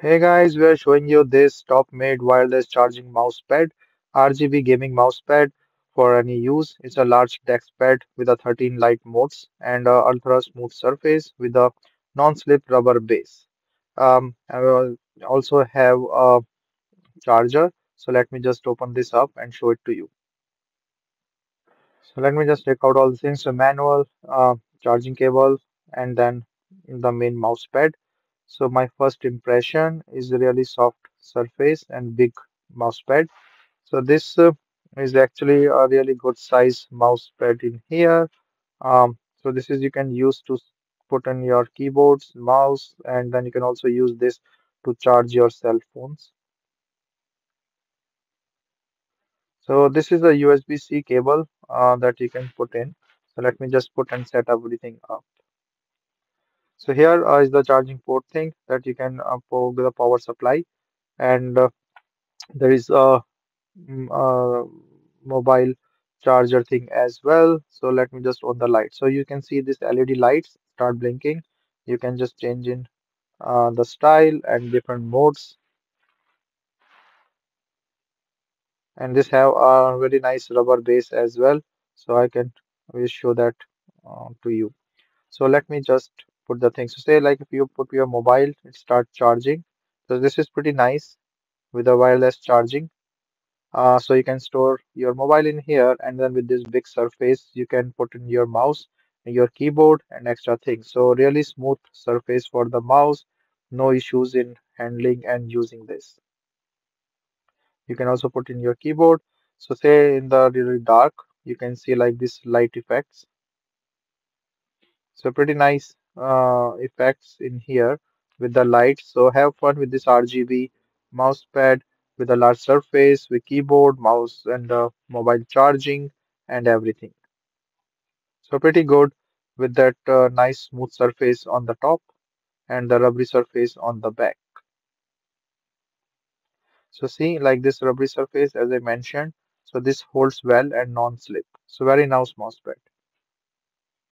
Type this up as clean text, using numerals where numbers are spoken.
Hey guys, we are showing you this top-made wireless charging mousepad, RGB gaming mousepad for any use. It's a large DeXpad with a 13 light modes and a ultra smooth surface with a non-slip rubber base. I will also have a charger. So let me just open this up and show it to you. So let me just take out all the things. So manual, charging cable, and then the main mouse pad. So my first impression is really soft surface and big mouse pad. So this is actually a really good size mouse pad in here. So this is you can use to put in your keyboards, mouse, and then you can also use this to charge your cell phones. So this is a USB-C cable that you can put in. So let me just put and set everything up. So here is the charging port thing that you can plug the power supply, and there is a, mobile charger thing as well. So let me just on the light. So you can see this LED lights start blinking. You can just change in the style and different modes, and this have a very nice rubber base as well. So I will show that to you. So let me just put the things. So say like if you put your mobile, it start charging. So this is pretty nice with the wireless charging. So you can store your mobile in here, and then with this big surface, you can put in your mouse, your keyboard, and extra things. So really smooth surface for the mouse. No issues in handling and using this. You can also put in your keyboard. So say in the really dark, you can see like this light effects. So pretty nice effects in here with the lights. So have fun with this RGB mouse pad with a large surface, with keyboard, mouse, and mobile charging and everything. So pretty good with that nice smooth surface on the top and the rubbery surface on the back. So see like this rubbery surface as I mentioned. So this holds well and non-slip. So very nice mouse pad.